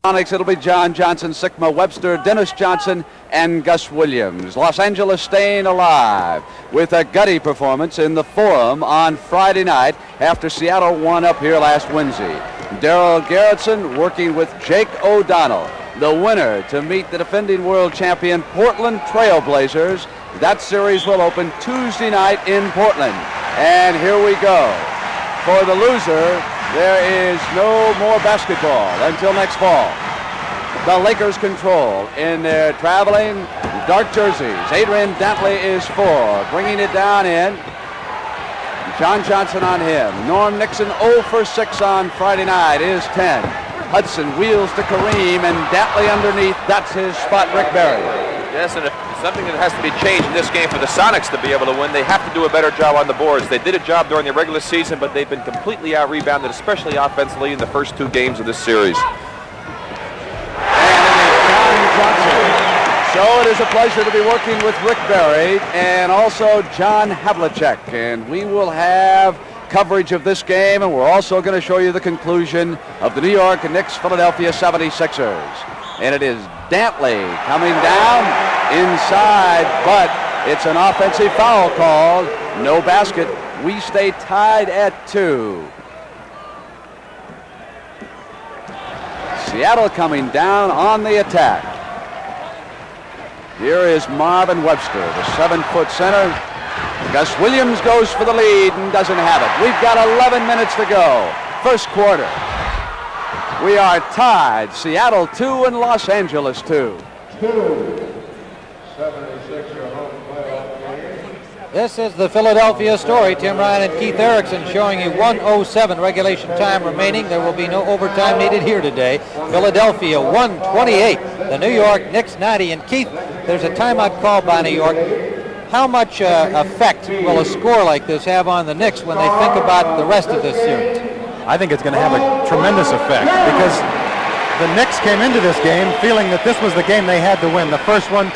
SuperSonics, it'll be John Johnson, Sikma, Webster, Dennis Johnson, and Gus Williams. Los Angeles staying alive with a gutty performance in the Forum on Friday night after Seattle won up here last Wednesday. Darrell Garretson working with Jake O'Donnell, the winner to meet the defending world champion Portland Trailblazers. That series will open Tuesday night in Portland. And here we go. For the loser, there is no more basketball until next fall. The Lakers control in their traveling dark jerseys. Adrian Dantley is 4, bringing it down in. John Johnson on him. Norm Nixon 0 for 6 on Friday night is 10. Hudson wheels to Kareem and Dantley underneath. That's his spot, Rick Barry. Yes, and if something that has to be changed in this game for the Sonics to be able to win, they have to do a better job on the boards. They did a job during the regular season, but they've been completely out-rebounded, especially offensively in the first 2 games of this series. And it is John Johnson. So it is a pleasure to be working with Rick Barry and also John Havlicek. And we will have coverage of this game, and we're also going to show you the conclusion of the New York Knicks Philadelphia 76ers. And it is Dantley coming down inside, but it's an offensive foul called. No basket. We stay tied at 2. Seattle coming down on the attack. Here is Marvin Webster, the 7-foot center. Gus Williams goes for the lead and doesn't have it. We've got 11 minutes to go. First quarter. We are tied. Seattle 2 and Los Angeles 2. 76er home playoff game. This is the Philadelphia story. Tim Ryan and Keith Erickson showing you 1:07 regulation time remaining. There will be no overtime needed here today. Philadelphia 128. The New York Knicks 90. And Keith, there's a timeout called by New York. How much effect will a score like this have on the Knicks when they think about the rest of this series? I think it's going to have a tremendous effect because the Knicks came into this game feeling that this was the game they had to win. The first one,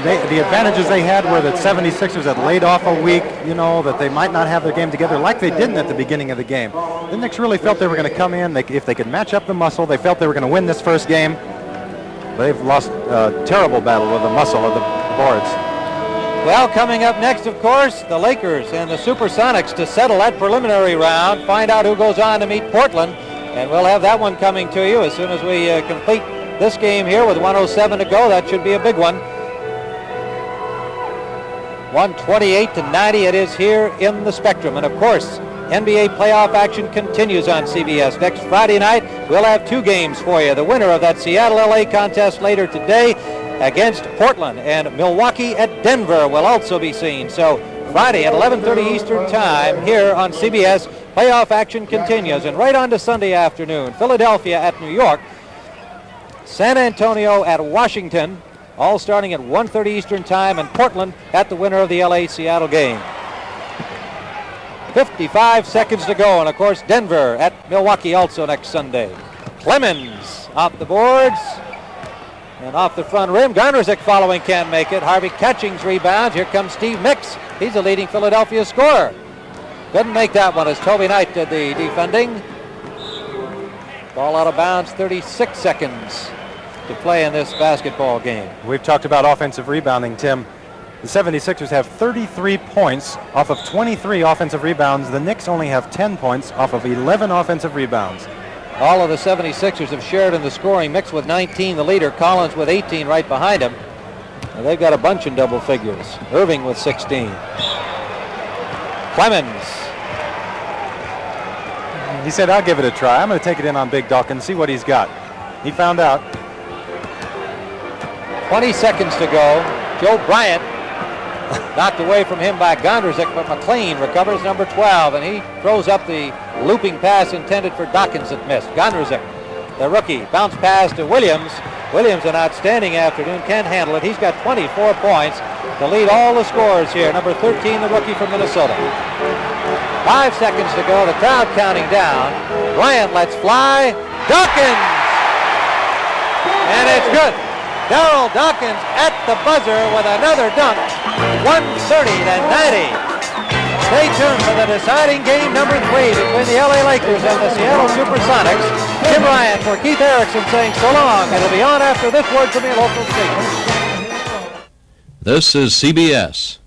the advantages they had were that 76ers had laid off a week, you know, that they might not have their game together like they didn't at the beginning of the game. The Knicks really felt they were going to come in. If they could match up the muscle, they felt they were going to win this first game. They've lost a terrible battle with the muscle of the boards. Well, coming up next, of course, the Lakers and the SuperSonics to settle that preliminary round, find out who goes on to meet Portland, and we'll have that one coming to you as soon as we complete this game here with 1:07 to go. That should be a big one. 128-90 it is here in the Spectrum. And, of course, NBA playoff action continues on CBS. Next Friday night, we'll have 2 games for you. The winner of that Seattle-LA contest later today against Portland, and Milwaukee at Denver will also be seen. So Friday at 11:30 Eastern time here on CBS, playoff action continues. And right on to Sunday afternoon, Philadelphia at New York, San Antonio at Washington, all starting at 1:30 Eastern time, and Portland at the winner of the LA-Seattle game. 55 seconds to go, and of course Denver at Milwaukee also next Sunday. Clemens off the boards. And off the front rim, Garnerzik following can't make it. Harvey Catchings rebounds. Here comes Steve Mix. He's the leading Philadelphia scorer. Couldn't make that one as Toby Knight did the defending. Ball out of bounds, 36 seconds to play in this basketball game. We've talked about offensive rebounding, Tim. The 76ers have 33 points off of 23 offensive rebounds. The Knicks only have 10 points off of 11 offensive rebounds. All of the 76ers have shared in the scoring. Mix with 19, the leader. Collins with 18 right behind him. And they've got a bunch in double figures. Irving with 16. Clemens. He said, I'll give it a try. I'm going to take it in on Big Doc and see what he's got. He found out. 20 seconds to go. Joe Bryant knocked away from him by Gondrzik, but McLean recovers number 12, and he throws up the looping pass intended for Dawkins that missed. Gondrzik, the rookie, bounce pass to Williams. Williams, an outstanding afternoon, can't handle it. He's got 24 points to lead all the scorers here. Number 13, the rookie from Minnesota. 5 seconds to go, the crowd counting down. Bryant lets fly. Dawkins! And it's good. Darrell Dawkins at the buzzer with another dunk. 130-90. Stay tuned for the deciding game number 3 between the LA Lakers and the Seattle SuperSonics. Jim Ryan for Keith Erickson saying so long. It'll be on after this word from your local station. This is CBS.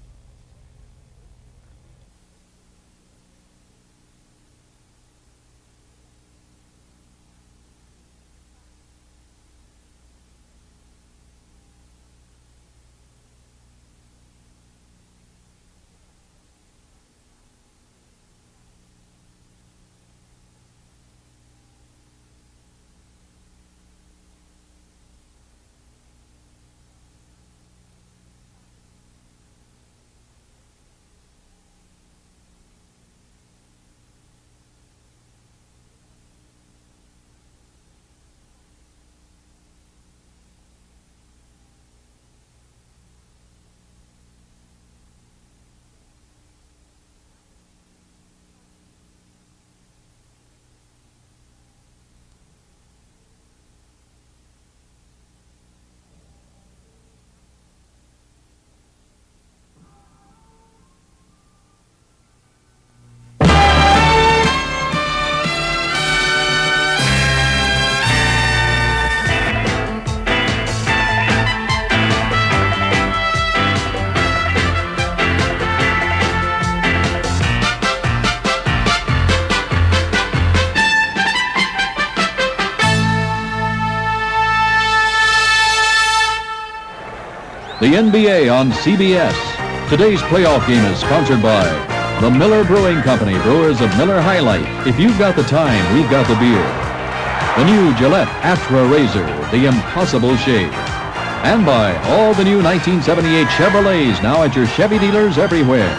The NBA on CBS. Today's playoff game is sponsored by the Miller Brewing Company, brewers of Miller High Life. If you've got the time, we've got the beer. The new Gillette Atra Razor, the impossible shave. And by all the new 1978 Chevrolets, now at your Chevy dealers everywhere.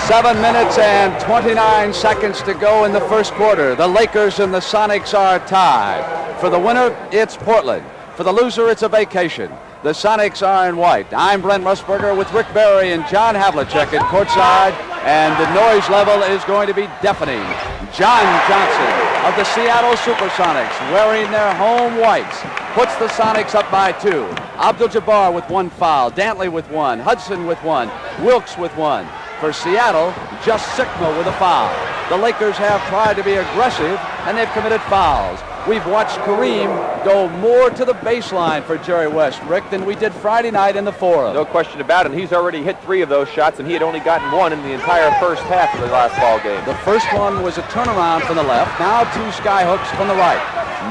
Seven minutes and 29 seconds to go in the first quarter. The Lakers and the Sonics are tied. For the winner, it's Portland. For the loser, it's a vacation. The Sonics are in white. I'm Brent Musburger with Rick Barry and John Havlicek at courtside, and the noise level is going to be deafening. John Johnson of the Seattle SuperSonics, wearing their home whites, puts the Sonics up by 2. Abdul-Jabbar with 1 foul, Dantley with 1, Hudson with 1, Wilkes with 1. For Seattle, just Sikma with a foul. The Lakers have tried to be aggressive, and they've committed fouls. We've watched Kareem go more to the baseline for Jerry West, Rick, than we did Friday night in the Forum. No question about it. He's already hit 3 of those shots, and he had only gotten 1 in the entire first half of the last ball game. The first one was a turnaround from the left, now 2 skyhooks from the right.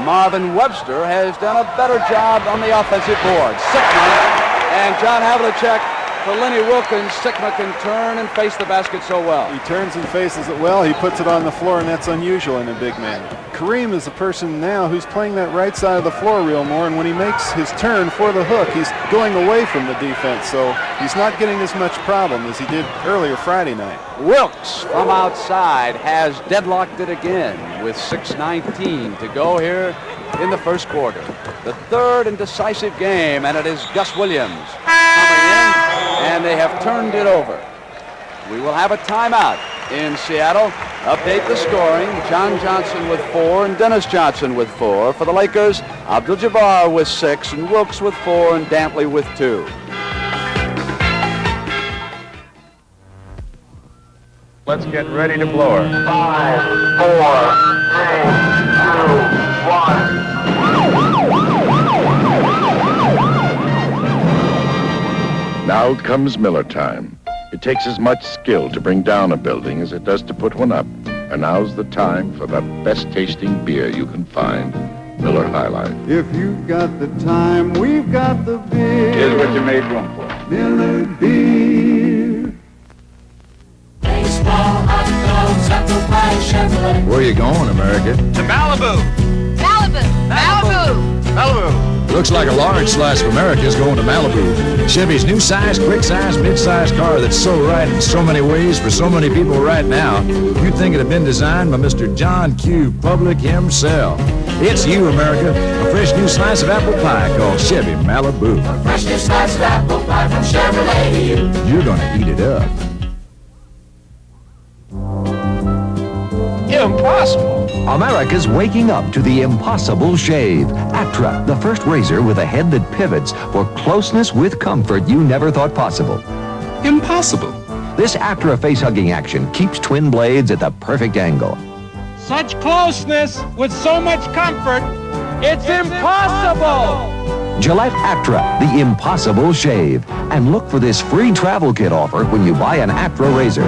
Marvin Webster has done a better job on the offensive board. Sikma and John Havlicek. For Lenny Wilkins, Sikma can turn and face the basket so well. He turns and faces it well. He puts it on the floor, and that's unusual in a big man. Kareem is a person now who's playing that right side of the floor real more, and when he makes his turn for the hook, he's going away from the defense, so he's not getting as much problem as he did earlier Friday night. Wilkes from outside has deadlocked it again with 6:19 to go here in the first quarter. The third and decisive game, and it is Gus Williams coming in. And they have turned it over. We will have a timeout in Seattle. Update the scoring. John Johnson with 4 and Dennis Johnson with 4. For the Lakers, Abdul-Jabbar with 6 and Wilkes with 4 and Dantley with 2. Let's get ready to blow her. 5, 4, 3, 2, 1. Now comes Miller time. It takes as much skill to bring down a building as it does to put one up. And now's the time for the best tasting beer you can find. Miller High Life. If you've got the time, we've got the beer. Here's what you made room for. Miller beer. Baseball, hot dogs, apple pie, Chevrolet. Where you going, America? To Malibu. Malibu. Malibu. Malibu. Looks like a large slice of America is going to Malibu. Chevy's new size, quick size, mid-size car that's so right in so many ways for so many people right now. You'd think it had been designed by Mr. John Q. Public himself. It's you, America. A fresh new slice of apple pie called Chevy Malibu. A fresh new slice of apple pie from Chevrolet. You're gonna eat it up. Impossible. America's waking up to the impossible shave. Atra, the first razor with a head that pivots for closeness with comfort you never thought possible. Impossible. This Actra face-hugging action keeps twin blades at the perfect angle. Such closeness with so much comfort, it's impossible! Gillette Actra, the impossible shave. And look for this free travel kit offer when you buy an Actra razor.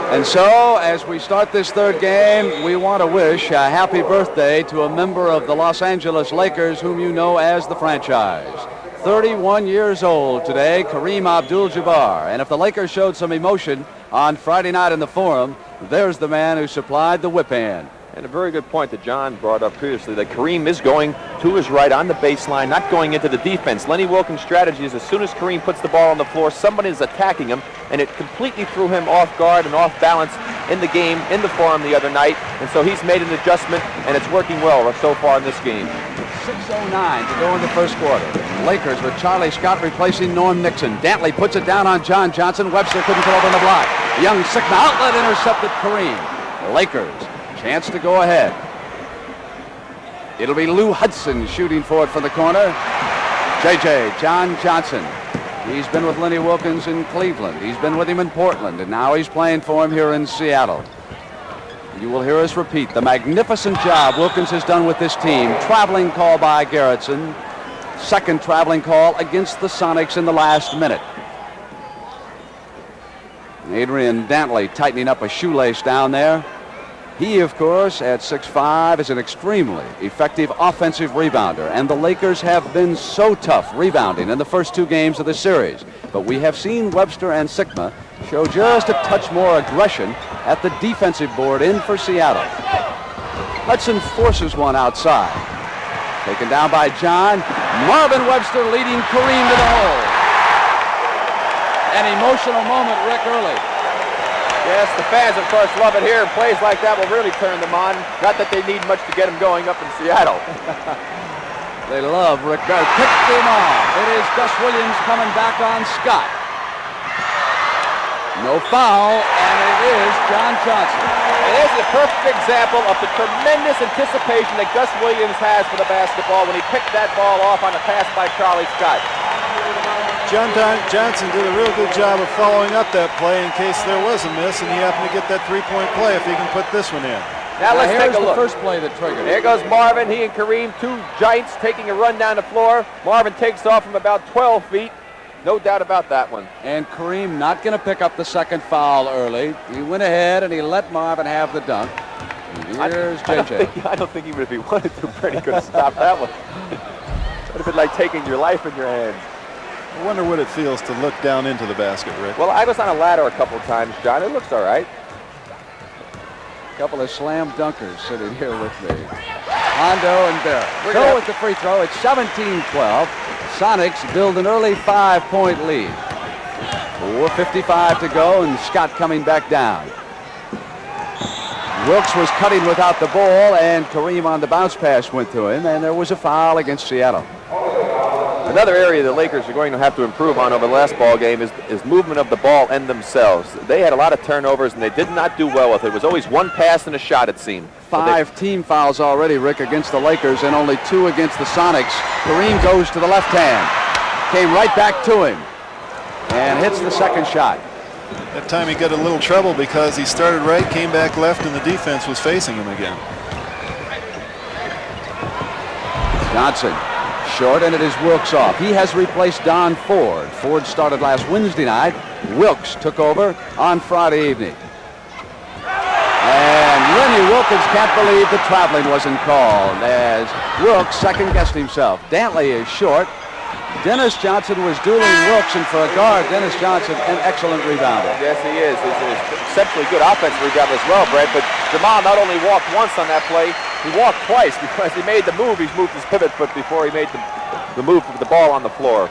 And so, as we start this third game, we want to wish a happy birthday to a member of the Los Angeles Lakers whom you know as the franchise. 31 years old today, Kareem Abdul-Jabbar. And if the Lakers showed some emotion on Friday night in the Forum, there's the man who supplied the whip hand. And a very good point that John brought up previously, that Kareem is going to his right on the baseline, not going into the defense. Lenny Wilkins' strategy is as soon as Kareem puts the ball on the floor, somebody is attacking him, and it completely threw him off guard and off balance in the game, in the Forum the other night. And so he's made an adjustment, and it's working well so far in this game. 6:09 to go in the first quarter. Lakers with Charlie Scott replacing Norm Nixon. Dantley puts it down on John Johnson. Webster couldn't get over the block. Young Sikma outlet intercepted Kareem. Lakers. Chance to go ahead. It'll be Lou Hudson shooting for it from the corner. John Johnson. He's been with Lenny Wilkins in Cleveland. He's been with him in Portland, and now he's playing for him here in Seattle. You will hear us repeat the magnificent job Wilkins has done with this team. Traveling call by Garrettson. Second traveling call against the Sonics in the last minute. Adrian Dantley tightening up a shoelace down there. He, of course, at 6'5", is an extremely effective offensive rebounder, and the Lakers have been so tough rebounding in the first two games of the series. But we have seen Webster and Sikma show just a touch more aggression at the defensive board in for Seattle. Hudson forces one outside. Taken down by John. Marvin Webster leading Kareem to the hole. An emotional moment, Rick, early. Yes, the fans, of course, love it here. Plays like that will really turn them on. Not that they need much to get them going up in Seattle. They love Rick Barry. Picked him off. It is Gus Williams coming back on Scott. No foul, and it is John Johnson. And this is a perfect example of the tremendous anticipation that Gus Williams has for the basketball when he picked that ball off on a pass by Charlie Scott. John Johnson did a real good job of following up that play in case there was a miss, and he happened to get that three-point play if he can put this one in. Now let's take a look. The first play that triggered. There goes Marvin. He and Kareem, two giants, taking a run down the floor. Marvin takes off from about 12 feet. No doubt about that one. And Kareem not going to pick up the second foul early. He went ahead and he let Marvin have the dunk. Here's JJ. I don't think even if he wanted to, Freddie could have stopped that one. It would have been like taking your life in your hands. I wonder what it feels to look down into the basket, Rick. Well, I was on a ladder a couple of times, John. It looks all right. A couple of slam dunkers sitting here with me. Hondo and Barrett. Go with the free throw. It's 17-12. Sonics build an early 5-point lead. 4:55 to go, and Scott coming back down. Wilkes was cutting without the ball, and Kareem on the bounce pass went to him, and there was a foul against Seattle. Another area the Lakers are going to have to improve on over the last ball game is movement of the ball and themselves. They had a lot of turnovers, and they did not do well with it. It was always one pass and a shot, it seemed. 5 team fouls already, Rick, against the Lakers, and only 2 against the Sonics. Kareem goes to the left hand. Came right back to him and hits the second shot. That time he got a little trouble because he started right, came back left, and the defense was facing him again. Johnson. Short, and it is Wilkes off. He has replaced Don Ford. Ford started last Wednesday night. Wilkes took over on Friday evening. And Lenny Wilkins can't believe the traveling wasn't called as Wilkes second-guessed himself. Dantley is short. Dennis Johnson was dueling Wilkes, and for a guard, Dennis Johnson, an excellent rebounder. Yes, he is. He's an exceptionally good offensive rebounder as well, Brett. But Jamaal not only walked once on that play, he walked twice because he made the move. He's moved his pivot foot before he made the move with the ball on the floor.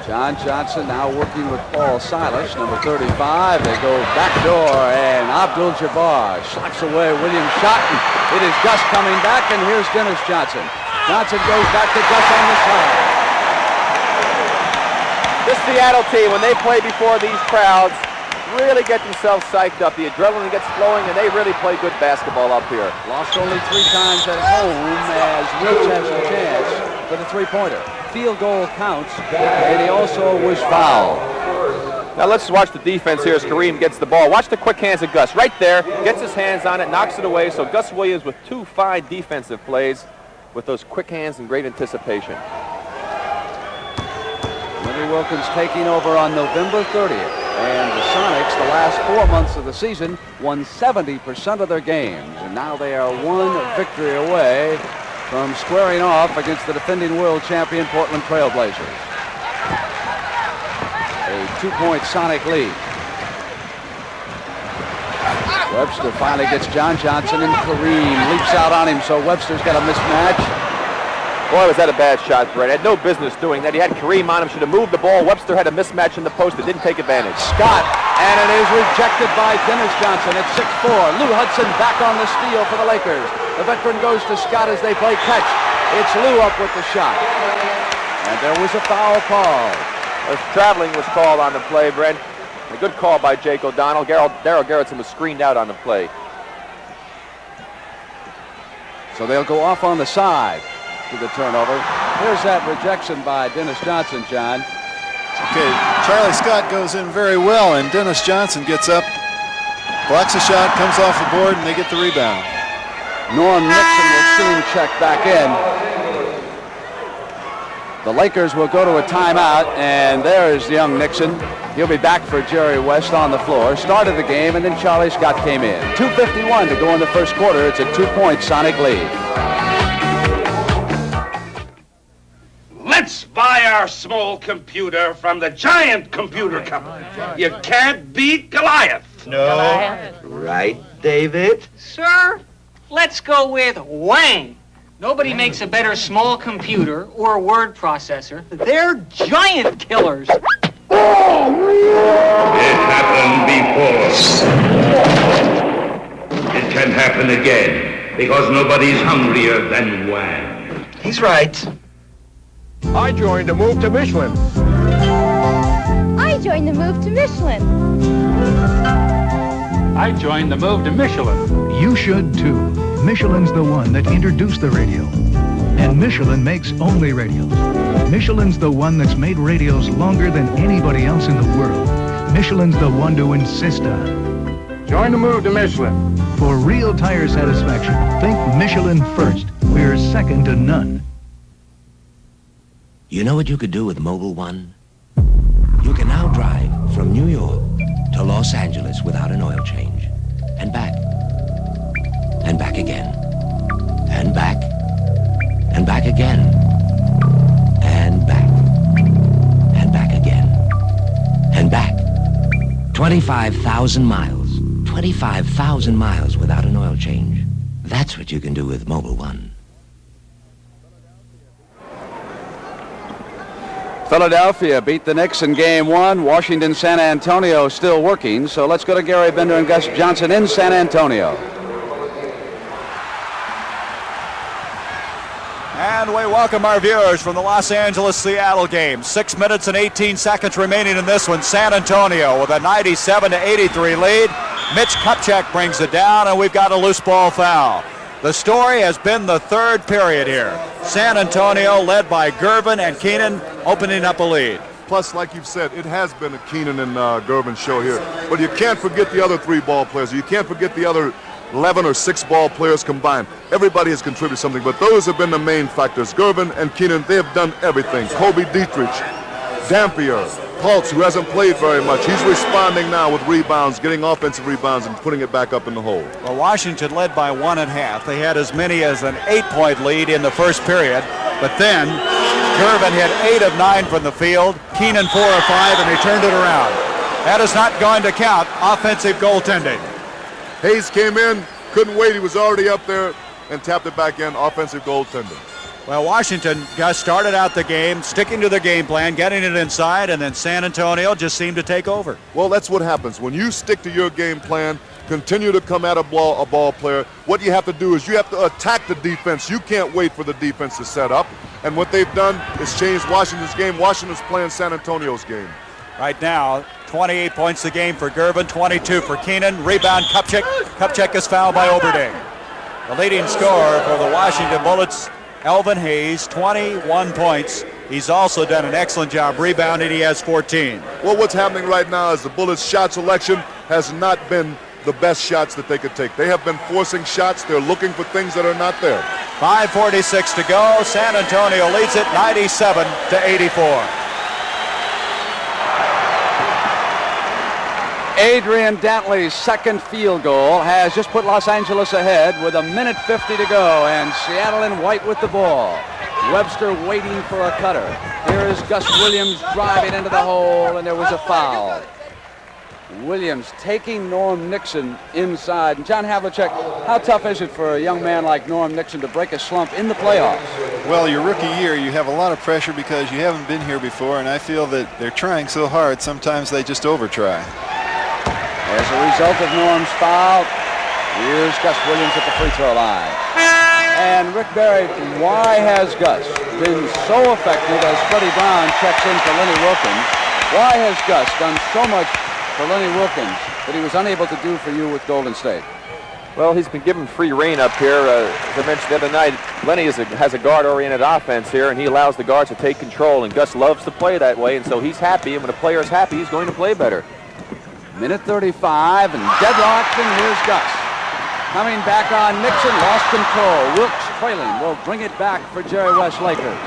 John Johnson now working with Paul Silas, number 35. They go backdoor, and Abdul-Jabbar slaps away Williams' shot. It is Gus coming back, and here's Dennis Johnson. Johnson goes back to Gus on the side. This Seattle team, when they play before these crowds, really get themselves psyched up. The adrenaline gets flowing, and they really play good basketball up here. Lost only 3 times at home as Wilkes has the chance for the three-pointer. Field goal counts, and he also was fouled. Now let's watch the defense here as Kareem gets the ball. Watch the quick hands of Gus. Right there, gets his hands on it, knocks it away. So Gus Williams with 2 fine defensive plays with those quick hands and great anticipation. Lenny Wilkins taking over on November 30th. And the Sonics, the last 4 months of the season, won 70% of their games. And now they are 1 victory away from squaring off against the defending world champion Portland Trailblazers. A 2-point Sonic lead. Webster finally gets John Johnson, and Kareem leaps out on him, so Webster's got a mismatch. Boy, was that a bad shot, Brett. Had no business doing that. He had Kareem on him, should have moved the ball. Webster had a mismatch in the post that didn't take advantage. Scott, and it is rejected by Dennis Johnson at 6'4". Lou Hudson back on the steal for the Lakers. The veteran goes to Scott as they play catch. It's Lou up with the shot. And there was a foul call. Traveling was called on the play, Brent. A good call by Jake O'Donnell. Daryl Garrettson was screened out on the play. So they'll go off on the side to the turnover. Here's that rejection by Dennis Johnson, John. Okay, Charlie Scott goes in very well, and Dennis Johnson gets up, blocks a shot, comes off the board, and they get the rebound. Norm Nixon will soon check back in. The Lakers will go to a timeout, and there's young Nixon. He'll be back for Jerry West on the floor. Started the game, and then Charlie Scott came in. 2:51 to go in the first quarter. It's a 2-point Sonic lead. Let's buy our small computer from the giant computer company. You can't beat Goliath. No. Right, David? Sir, let's go with Wang. Nobody makes a better small computer or word processor. They're giant killers. It happened before. It can happen again, because nobody's hungrier than Wang. He's right. I joined a move to Michelin. I joined the move to Michelin. I joined the move to Michelin. You should too. Michelin's the one that introduced the radio. And Michelin makes only radios. Michelin's the one that's made radios longer than anybody else in the world. Michelin's the one to insist on. Join the move to Michelin. For real tire satisfaction, think Michelin first. We're second to none. You know what you could do with Mobile One? You can now drive from New York to Los Angeles without an oil change. And back. And back again. And back. And back again. And back. And back again. And back. 25,000 miles. 25,000 miles without an oil change. That's what you can do with Mobile One. Philadelphia beat the Knicks in Game 1. Washington, San Antonio still working. So let's go to Gary Bender and Gus Johnson in San Antonio. And we welcome our viewers from the Los Angeles-Seattle game. 6 minutes and 18 seconds remaining in this one. San Antonio with a 97-83 lead. Mitch Kupchak brings it down, and we've got a loose ball foul. The story has been the third period here. San Antonio led by Gervin and Keenan opening up a lead. Plus, like you've said, it has been a Keenan and Gervin show here. But you can't forget the other 3 ball players. You can't forget the other 11 or 6 ball players combined. Everybody has contributed something, but those have been the main factors. Gervin and Keenan, they have done everything. Kobe Dietrich, Dampier, Pultz, who hasn't played very much. He's responding now with rebounds, getting offensive rebounds and putting it back up in the hole. Well, Washington led by 1.5. They had as many as an 8-point lead in the first period, but then Gervin hit 8 of 9 from the field, Keenan 4 of 5, and they turned it around. That is not going to count. Offensive goaltending. Hayes came in, couldn't wait. He was already up there and tapped it back in. Offensive goaltending. Well, Washington got started out the game, sticking to their game plan, getting it inside, and then San Antonio just seemed to take over. Well, that's what happens. When you stick to your game plan, continue to come at a ball player, what you have to do is you have to attack the defense. You can't wait for the defense to set up. And what they've done is changed Washington's game. Washington's playing San Antonio's game. Right now, 28 points a game for Gervin, 22 for Keenan. Rebound, Kupchak. Kupchak is fouled by Oberding. The leading scorer for the Washington Bullets, Elvin Hayes, 21 points. He's also done an excellent job rebounding. He has 14. Well, what's happening right now is the Bullets' shot selection has not been the best shots that they could take. They have been forcing shots. They're looking for things that are not there. 5:46 to go. San Antonio leads it 97-84. Adrian Dantley's second field goal has just put Los Angeles ahead with 1:50 to go, and Seattle in white with the ball. Webster waiting for a cutter. Here is Gus Williams driving into the hole, and there was a foul. Williams taking Norm Nixon inside. And John Havlicek, how tough is it for a young man like Norm Nixon to break a slump in the playoffs? Well, your rookie year, you have a lot of pressure because you haven't been here before, and I feel that they're trying so hard, sometimes they just over-try. As a result of Norm's foul, here's Gus Williams at the free throw line. And Rick Barry, why has Gus been so effective as Freddie Brown checks in for Lenny Wilkins? Why has Gus done so much for Lenny Wilkins that he was unable to do for you with Golden State? Well, he's been given free reign up here. As I mentioned the other night, Lenny has a guard-oriented offense here, and he allows the guards to take control, and Gus loves to play that way, and so he's happy, and when a player is happy, he's going to play better. Minute 35, and deadlocked, and here's Gus. Coming back on Nixon, lost control. Wilkes trailing, will bring it back for Jerry West Lakers.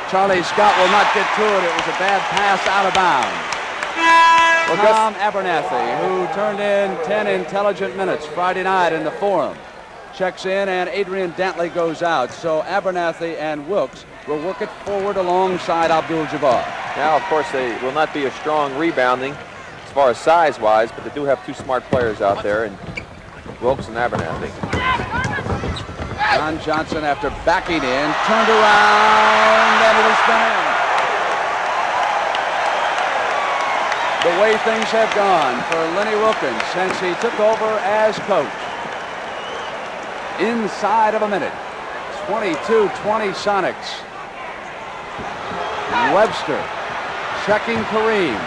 Charlie Scott will not get to it. It was a bad pass out of bounds. Well, Tom Abernathy, who turned in 10 intelligent minutes Friday night in the Forum, checks in, and Adrian Dantley goes out. So Abernathy and Wilkes will work it forward alongside Abdul-Jabbar. Now, of course, they will not be a strong rebounding as far as size-wise, but they do have two smart players out there, and Wilkes and Abernathy. John Johnson, after backing in, turned around, and it is done. The way things have gone for Lenny Wilkins since he took over as coach. Inside of a minute, 22-20 Sonics. Webster checking Kareem.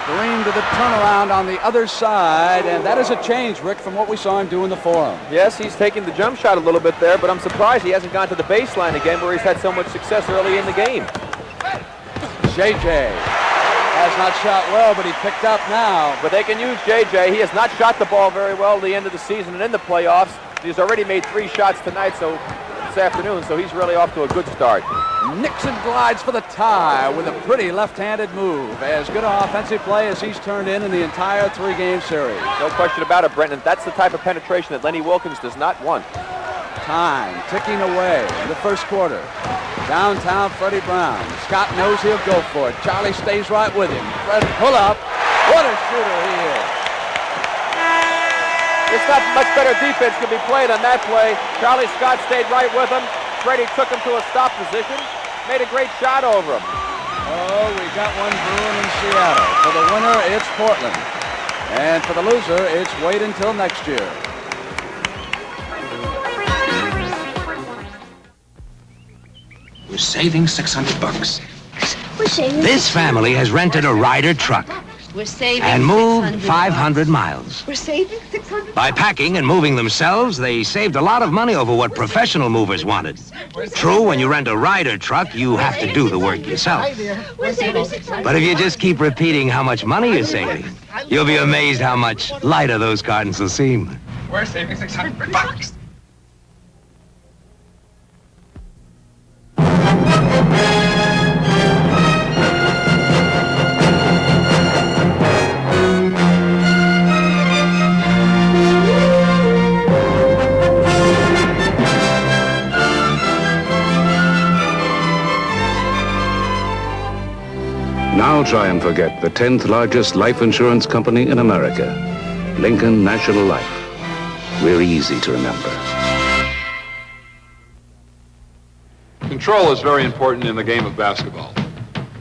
Kareem to the turnaround on the other side, and that is a change, Rick, from what we saw him do in the Forum. Yes, he's taking the jump shot a little bit there, but I'm surprised he hasn't gone to the baseline again where he's had so much success early in the game. JJ has not shot well, but he picked up now. But they can use JJ. He has not shot the ball very well at the end of the season and in the playoffs. He's already made 3 shots tonight, this afternoon, so he's really off to a good start. Nixon glides for the tie with a pretty left-handed move. As good an offensive play as he's turned in the entire 3-game series. No question about it, Brenton. That's the type of penetration that Lenny Wilkins does not want. Time ticking away in the first quarter. Downtown Freddie Brown. Scott knows he'll go for it. Charlie stays right with him. Fred pull up. What a shooter he is. It's not much better defense could be played on that play. Charlie Scott stayed right with him. Freddie took him to a stop position. Made a great shot over him. Oh, we got one brewing in Seattle. For the winner, it's Portland. And for the loser, it's wait until next year. We're saving $600. We're saving. This family has rented a Ryder truck We're saving. and moved 500 miles. We're saving 600. By packing and moving themselves, they saved a lot of money over what professional movers wanted. True, when you rent a Ryder truck, you have to do the work yourself. We're saving 600. But if you just keep repeating how much money you're saving, you'll be amazed how much lighter those cartons will seem. We're saving $600. Now try and forget the 10th largest life insurance company in America, Lincoln National Life. We're easy to remember. Control is very important in the game of basketball.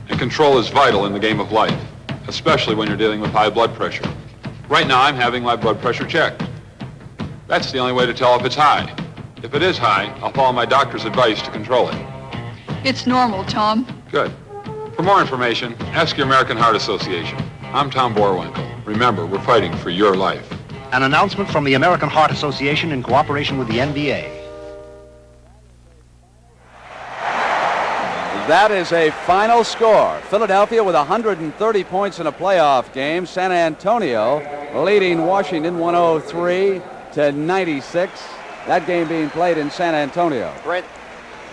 And control is vital in the game of life, especially when you're dealing with high blood pressure. Right now, I'm having my blood pressure checked. That's the only way to tell if it's high. If it is high, I'll follow my doctor's advice to control it. It's normal, Tom. Good. For more information, ask your American Heart Association. I'm Tom Borwinkle. Remember, we're fighting for your life. An announcement from the American Heart Association in cooperation with the NBA. That is a final score. Philadelphia with 130 points in a playoff game. San Antonio leading Washington 103-96. That game being played in San Antonio. Brent,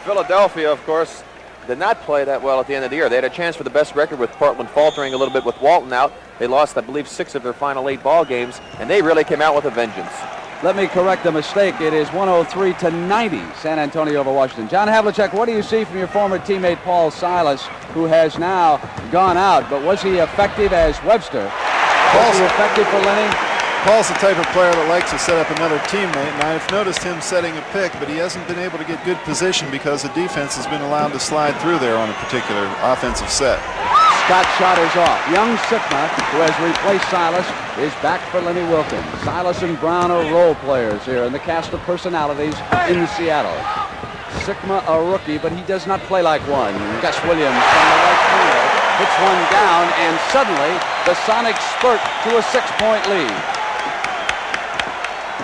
Philadelphia, of course, did not play that well at the end of the year. They had a chance for the best record with Portland faltering a little bit with Walton out. They lost, I believe, 6 of their final 8 ball games, and they really came out with a vengeance. Let me correct the mistake. It is 103-90, San Antonio over Washington. John Havlicek, what do you see from your former teammate Paul Silas, who has now gone out, but was he effective as Webster? Was he effective for Lenny? Paul's the type of player that likes to set up another teammate, and I've noticed him setting a pick, but he hasn't been able to get good position because the defense has been allowed to slide through there on a particular offensive set. Scott's shot is off. Young Sikma, who has replaced Silas, is back for Lenny Wilkens. Silas and Brown are role players here in the cast of personalities in Seattle. Sikma, a rookie, but he does not play like one. Gus Williams from the right corner hits one down, and suddenly the Sonics spurt to a 6-point lead.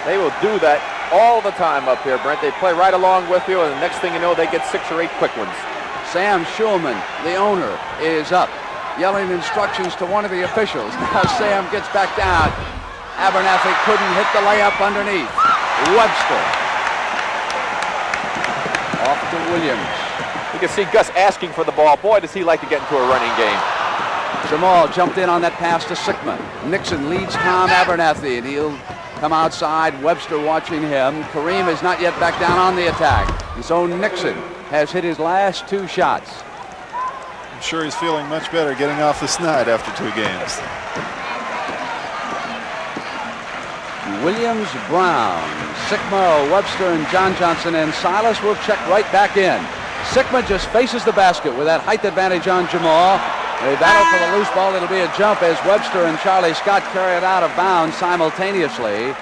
They will do that all the time up here, Brent. They play right along with you, and the next thing you know, they get 6 or 8 quick ones. Sam Schulman, the owner, is up, yelling instructions to one of the officials. Now Sam gets back down. Abernathy couldn't hit the layup underneath. Webster. Off to Williams. You can see Gus asking for the ball. Boy, does he like to get into a running game. Jamaal jumped in on that pass to Sikma. Nixon leads Tom Abernathy, and he'll come outside. Webster watching him. Kareem is not yet back down on the attack. And so Nixon has hit his last 2 shots. I'm sure he's feeling much better getting off this night after 2 games. Williams, Brown, Sikma, Webster, and John Johnson, and Silas will check right back in. Sikma just faces the basket with that height advantage on Jamaal. They battle for the loose ball. It'll be a jump as Webster and Charlie Scott carry it out of bounds simultaneously.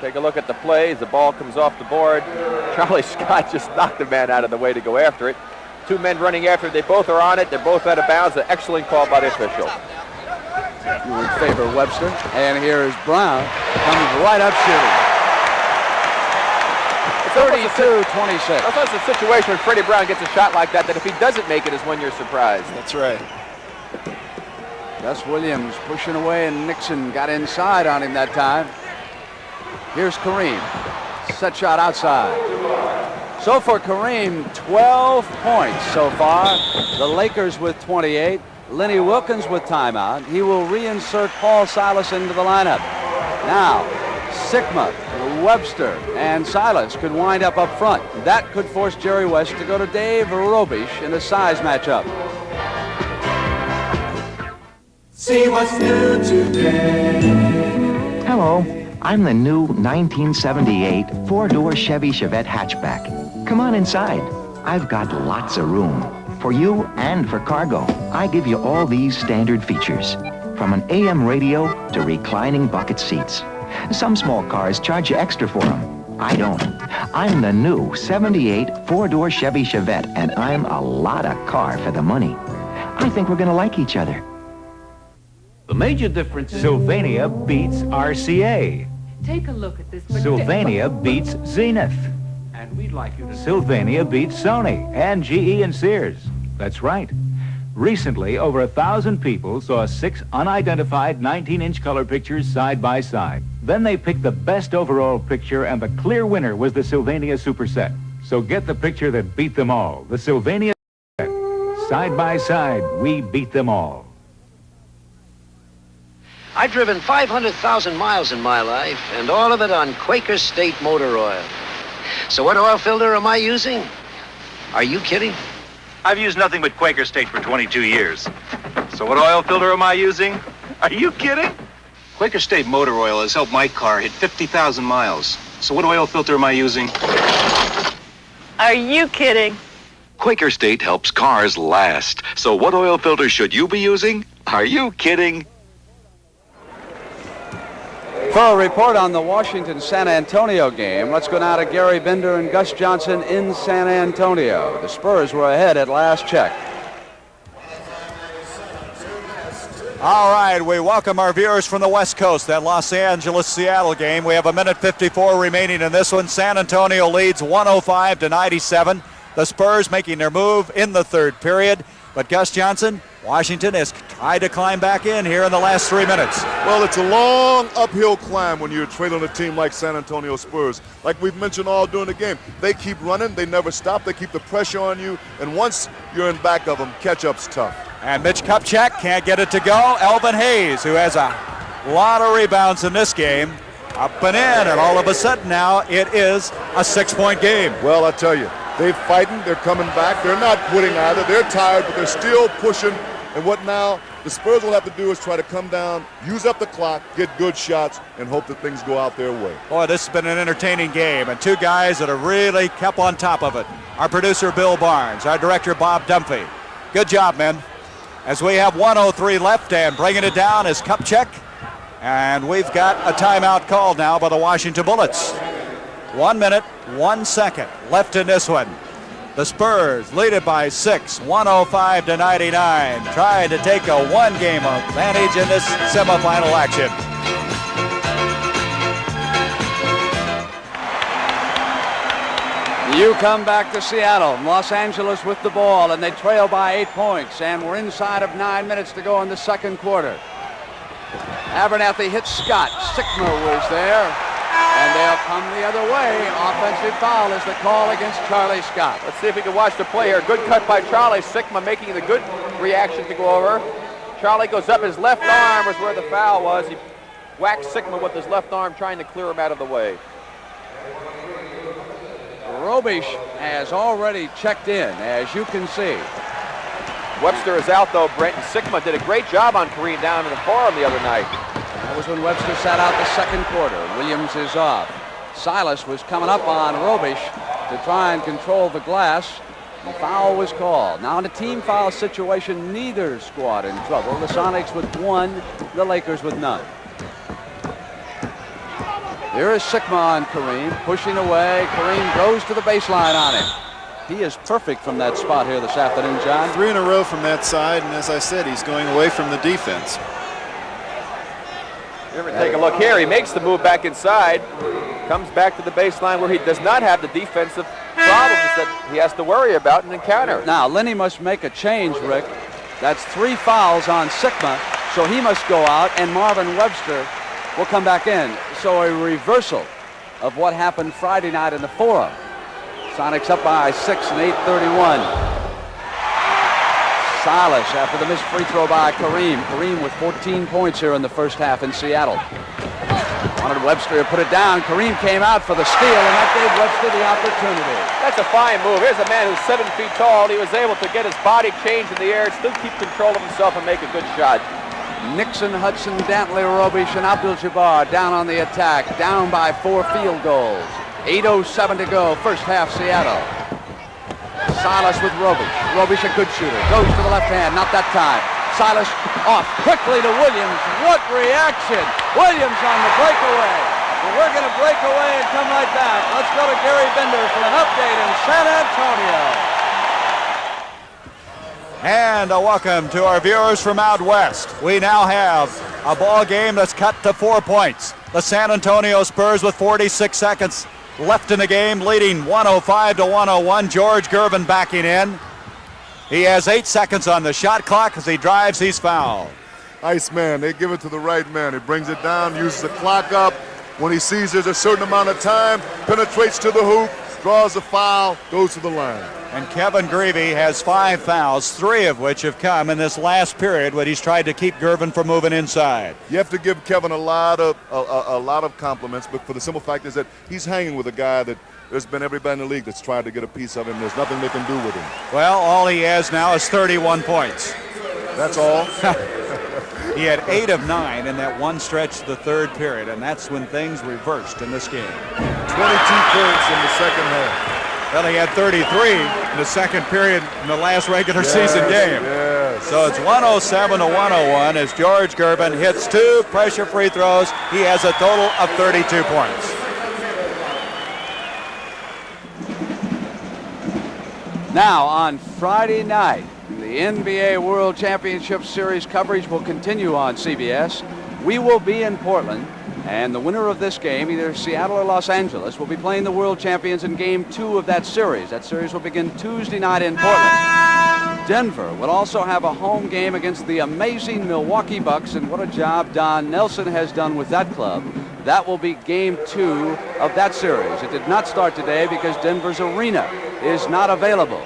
Take a look at the plays. The ball comes off the board. Charlie Scott just knocked the man out of the way to go after it. 2 men running after it. They both are on it. They're both out of bounds. An excellent call by the official. You would favor Webster. And here is Brown. Comes right up shooting. 32-26. That's a situation when Freddie Brown gets a shot like that if he doesn't make it is when you're surprised. That's right. Gus Williams pushing away, and Nixon got inside on him that time. Here's Kareem. Set shot outside. So for Kareem, 12 points so far. The Lakers with 28. Lenny Wilkens with timeout. He will reinsert Paul Silas into the lineup. Now, Sikma, Webster, and Silas could wind up front. That could force Jerry West to go to Dave Robish in a size matchup. See what's new today. Hello, I'm the new 1978 4-door Chevy Chevette hatchback. Come on inside. I've got lots of room. For you and for cargo, I give you all these standard features. From an AM radio to reclining bucket seats. Some small cars charge you extra for them. I don't. I'm the new 78 4-door Chevy Chevette, and I'm a lot of car for the money. I think we're going to like each other. The major difference, Sylvania beats RCA. Take a look at this. Sylvania beats Zenith. And we'd like you to... Sylvania beats Sony and GE and Sears. That's right. Recently, over 1,000 people saw 6 unidentified 19-inch color pictures side by side. Then they picked the best overall picture, and the clear winner was the Sylvania Superset. So get the picture that beat them all. The Sylvania Superset. Side by side, we beat them all. I've driven 500,000 miles in my life, and all of it on Quaker State motor oil. So what oil filter am I using? Are you kidding? I've used nothing but Quaker State for 22 years. So what oil filter am I using? Are you kidding? Quaker State motor oil has helped my car hit 50,000 miles. So what oil filter am I using? Are you kidding? Quaker State helps cars last. So what oil filter should you be using? Are you kidding? For a report on the Washington-San Antonio game, let's go now to Gary Bender and Gus Johnson in San Antonio. The Spurs were ahead at last check. All right, we welcome our viewers from the West Coast. That Los Angeles-Seattle game. We have 1:54 remaining in this one. San Antonio leads 105-97. The Spurs making their move in the third period. But Gus Johnson, Washington has tried to climb back in here in the last 3 minutes. Well, it's a long uphill climb when you're trailing a team like San Antonio Spurs. Like we've mentioned all during the game, they keep running, they never stop, they keep the pressure on you, and once you're in back of them, catch-up's tough. And Mitch Kupchak can't get it to go. Elvin Hayes, who has a lot of rebounds in this game, up and in, and all of a sudden now it is a 6-point game. Well, I tell you, they're fighting, they're coming back, they're not quitting either, they're tired, but they're still pushing. And what now the Spurs will have to do is try to come down, use up the clock, get good shots, and hope that things go out their way. Boy, this has been an entertaining game, and two guys that have really kept on top of it. Our producer, Bill Barnes, our director, Bob Dunphy. Good job, men. As we have 1:03 left, and bringing it down is Kupchak. And we've got a timeout called now by the Washington Bullets. 1 minute, 1 second left in this one. The Spurs lead it by 6, 105-99, trying to take a one-game advantage in this semifinal action. You come back to Seattle, Los Angeles with the ball, and they trail by 8 points, and we're inside of 9 minutes to go in the second quarter. Abernathy hits Scott. Sikma was there, and they'll come the other way. Offensive foul is the call against Charlie Scott. Let's see if we can watch the play here. Good cut by Charlie. Sikma making the good reaction to go over. Charlie goes up. His left arm was where the foul was. He whacked Sikma with his left arm, trying to clear him out of the way. Robish has already checked in, as you can see. Webster is out, though, Brent, and Sikma did a great job on Kareem down in the forum the other night. That was when Webster sat out the second quarter. Williams is off. Silas was coming up on Robish to try and control the glass. The foul was called. Now in a team foul situation, neither squad in trouble. The Sonics with 1, the Lakers with none. Here is Sikma on Kareem, pushing away. Kareem goes to the baseline on him. He is perfect from that spot here this afternoon, John. 3 in a row from that side, and as I said, he's going away from the defense. Take a look here. He makes the move back inside, comes back to the baseline where he does not have the defensive problems that he has to worry about and encounter. Now, Lenny must make a change, Rick. That's 3 fouls on Sikma, so he must go out, and Marvin Webster will come back in. So a reversal of what happened Friday night in the forum. Sonics up by 6 and 8:31. Silas after the missed free throw by Kareem. Kareem with 14 points here in the first half in Seattle. Wanted Webster to put it down. Kareem came out for the steal, and that gave Webster the opportunity. That's a fine move. Here's a man who's 7 feet tall. He was able to get his body changed in the air, still keep control of himself and make a good shot. Nixon, Hudson, Dantley, Robish, and Abdul-Jabbar down on the attack, down by 4 field goals. 8:07 to go, first half Seattle. Silas with Robish. Robish a good shooter, goes to the left hand, not that time. Silas off quickly to Williams. What reaction! Williams on the breakaway. Well, we're going to break away and come right back. Let's go to Gary Bender for an update in San Antonio. And a welcome to our viewers from out west. We now have a ball game that's cut to 4 points. The San Antonio Spurs with 46 seconds left in the game, leading 105-101. George Gervin backing in. He has 8 seconds on the shot clock. As he drives, he's fouled. Nice man. They give it to the right man. He brings it down, uses the clock up. When he sees there's a certain amount of time, penetrates to the hoop, draws a foul, goes to the line. And Kevin Greavy has 5 fouls, 3 of which have come in this last period when he's tried to keep Gervin from moving inside. You have to give Kevin a lot of compliments, but for the simple fact is that he's hanging with a guy that there's been everybody in the league that's tried to get a piece of him. There's nothing they can do with him. Well, all he has now is 31 points. That's all. He had 8 of 9 in that one stretch of the third period, and that's when things reversed in this game. 22 points in the second half. Well, he had 33 in the second period in the last regular season game. Yes. So it's 107 to 101 as George Gervin hits 2 pressure free throws. He has a total of 32 points. Now on Friday night, the NBA World Championship Series coverage will continue on CBS. We will be in Portland, and the winner of this game, either Seattle or Los Angeles, will be playing the world champions in Game 2 of that series. That series will begin Tuesday night in Portland. Denver will also have a home game against the amazing Milwaukee Bucks, and what a job Don Nelson has done with that club. That will be Game 2 of that series. It did not start today because Denver's arena is not available.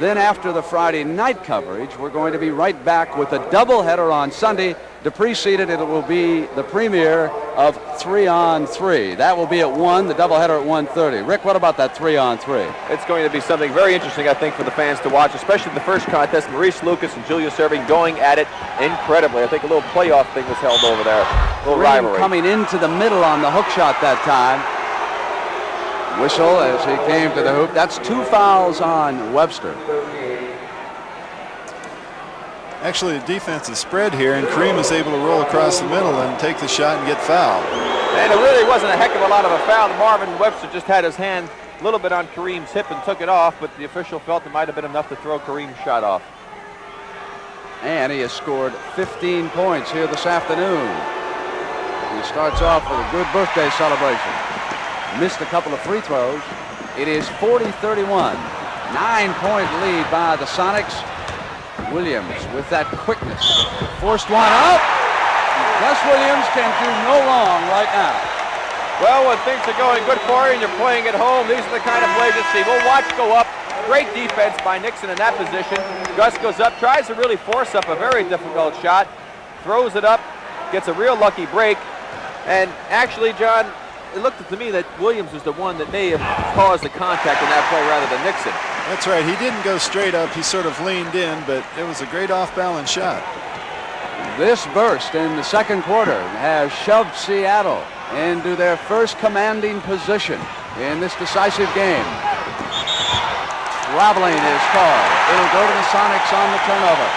Then after the Friday night coverage, we're going to be right back with a doubleheader on Sunday. To precede it, it will be the premiere of 3-on-3. That will be at 1, the doubleheader at 1:30. Rick, what about that 3-on-3? It's going to be something very interesting, I think, for the fans to watch, especially the first contest. Maurice Lucas and Julius Erving going at it incredibly. I think a little playoff thing was held over there. A little rivalry. Coming into the middle on the hook shot that time. Whistle as he came to the hoop. That's 2 fouls on Webster. Actually, the defense is spread here, and Kareem is able to roll across the middle and take the shot and get fouled. And it really wasn't a heck of a lot of a foul. Marvin Webster just had his hand a little bit on Kareem's hip and took it off, but the official felt it might have been enough to throw Kareem's shot off. And he has scored 15 points here this afternoon. He starts off with a good birthday celebration. Missed a couple of free throws. It is 40-31. 9-point lead by the Sonics. Williams with that quickness. Forced one up. Gus Williams can do no wrong right now. Well, when things are going good for you and you're playing at home, these are the kind of plays you see. We'll watch go up. Great defense by Nixon in that position. Gus goes up, tries to really force up a very difficult shot. Throws it up, gets a real lucky break. And actually, John, it looked to me that Williams was the one that may have caused the contact in that play rather than Nixon. That's right. He didn't go straight up. He sort of leaned in, but it was a great off-balance shot. This burst in the second quarter has shoved Seattle into their first commanding position in this decisive game. Traveling is called. It'll go to the Sonics on the turnover.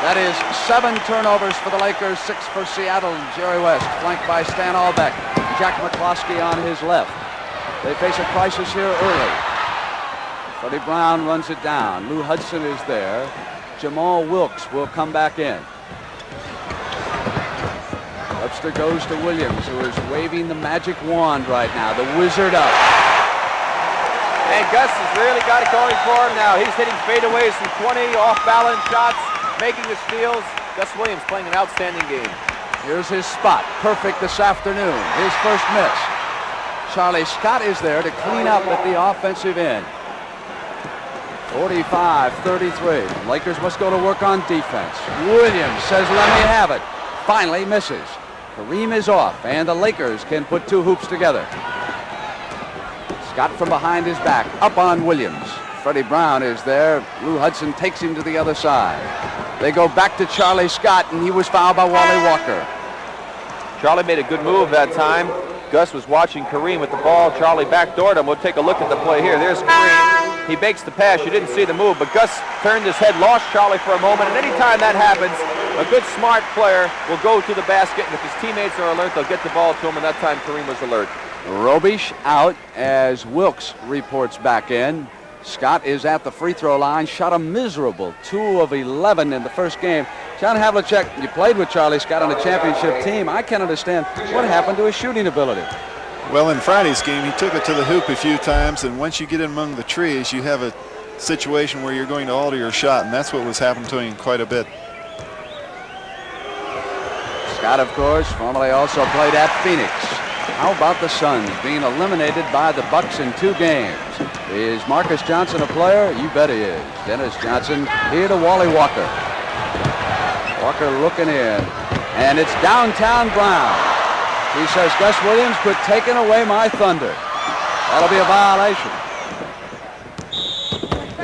That is 7 turnovers for the Lakers, 6 for Seattle. Jerry West flanked by Stan Albeck. Jack McCloskey on his left. They face a crisis here early. Freddie Brown runs it down. Lou Hudson is there. Jamaal Wilkes will come back in. Webster goes to Williams, who is waving the magic wand right now. The wizard up. And Gus has really got it going for him now. He's hitting fadeaways from 20, off-balance shots, making the steals. Gus Williams playing an outstanding game. Here's his spot. Perfect this afternoon. His first miss. Charlie Scott is there to clean up at the offensive end. 45-33. Lakers must go to work on defense. Williams says, let me have it. Finally misses. Kareem is off, and the Lakers can put 2 hoops together. Scott from behind his back, up on Williams. Freddie Brown is there. Lou Hudson takes him to the other side. They go back to Charlie Scott, and he was fouled by Wally Walker. Charlie made a good move that time. Gus was watching Kareem with the ball. Charlie backdoored him. We'll take a look at the play here. There's Kareem. He makes the pass. You didn't see the move, but Gus turned his head, lost Charlie for a moment, and anytime that happens, a good smart player will go to the basket, and if his teammates are alert, they'll get the ball to him, and that time Kareem was alert. Robish out as Wilkes reports back in. Scott is at the free throw line, shot a miserable 2 of 11 in the first game. John Havlicek, you played with Charlie Scott on a championship team. I can't understand what happened to his shooting ability. Well, in Friday's game, he took it to the hoop a few times, and once you get in among the trees, you have a situation where you're going to alter your shot, and that's what was happening to him quite a bit. Scott, of course, formerly also played at Phoenix. How about the Suns being eliminated by the Bucks in 2 games? Is Marcus Johnson a player? You bet he is. Dennis Johnson here to Wally Walker. Walker looking in, and it's downtown Brown. He says, Gus Williams, quit taking away my thunder. That'll be a violation.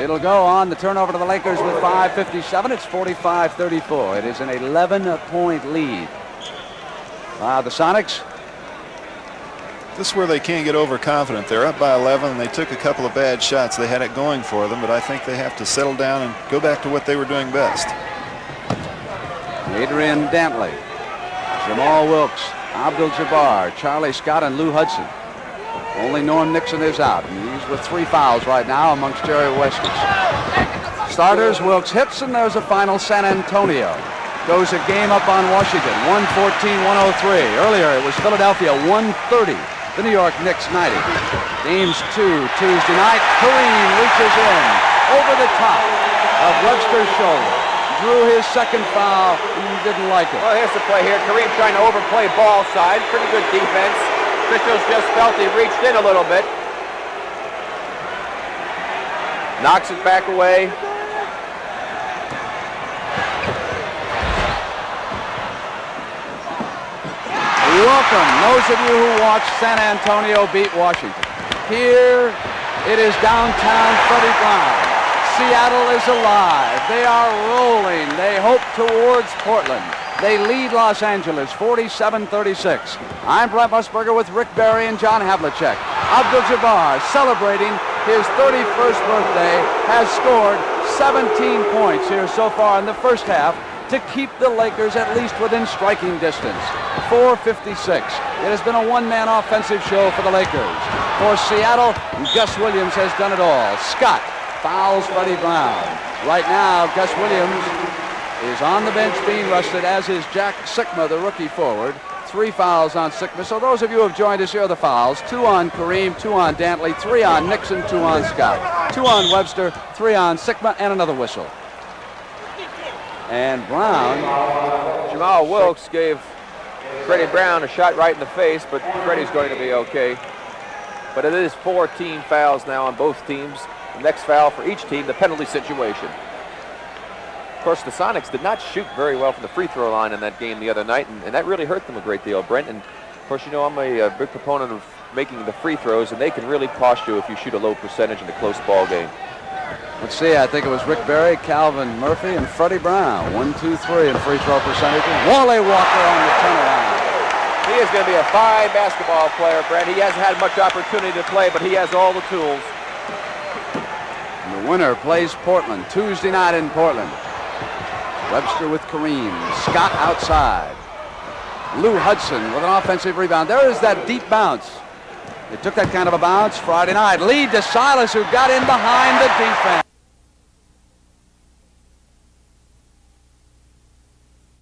It'll go on the turnover to the Lakers with 5:57. It's 45-34. It is an 11-point lead by the Sonics. This is where they can't get overconfident. They're up by 11, and they took a couple of bad shots. They had it going for them, but I think they have to settle down and go back to what they were doing best. Adrian Dantley, Jamaal Wilkes, Abdul-Jabbar, Charlie Scott, and Lou Hudson. Only Norm Nixon is out, and he's with 3 fouls right now amongst Jerry Westers. Starters, Wilkes hits, and there's a final. San Antonio goes a game up on Washington, 114-103. Earlier, it was Philadelphia 130. The New York Knicks 90. Games 2 Tuesday night. Kareem reaches in over the top of Webster's shoulder. Drew his second foul. He didn't like it. Well, here's the play here. Kareem trying to overplay ball side. Pretty good defense. Officials just felt he reached in a little bit. Knocks it back away. Welcome, those of you who watched San Antonio beat Washington. Here it is downtown Freddie Brown. Seattle is alive. They are rolling. They hope towards Portland. They lead Los Angeles 47-36. I'm Brent Musburger with Rick Barry and John Havlicek. Abdul-Jabbar, celebrating his 31st birthday, has scored 17 points here so far in the first half to keep the Lakers at least within striking distance. 4:56. It has been a one-man offensive show for the Lakers. For Seattle, Gus Williams has done it all. Scott fouls Freddie Brown. Right now, Gus Williams is on the bench being rested, as is Jack Sikma, the rookie forward. 3 fouls on Sikma. So those of you who have joined us, here are the fouls. 2 on Kareem, 2 on Dantley, 3 on Nixon, 2 on Scott. 2 on Webster, 3 on Sikma, and another whistle. And Brown. Jamaal Wilkes gave Freddie Brown a shot right in the face, but Freddie's going to be okay. But it is 4 team fouls now on both teams. The next foul for each team, the penalty situation. Of course, the Sonics did not shoot very well from the free throw line in that game the other night, and that really hurt them a great deal, Brent. And of course, you know, I'm a big proponent of making the free throws, and they can really cost you if you shoot a low percentage in a close ball game. Let's see, I think it was Rick Barry, Calvin Murphy, and Freddie Brown. 1, 2, 3 in free throw percentages. Wally Walker on the turnaround. He is going to be a fine basketball player, Brent. He hasn't had much opportunity to play, but he has all the tools. And the winner plays Portland Tuesday night in Portland. Webster with Kareem. Scott outside. Lou Hudson with an offensive rebound. There is that deep bounce. They took that kind of a bounce Friday night. Lead to Silas, who got in behind the defense.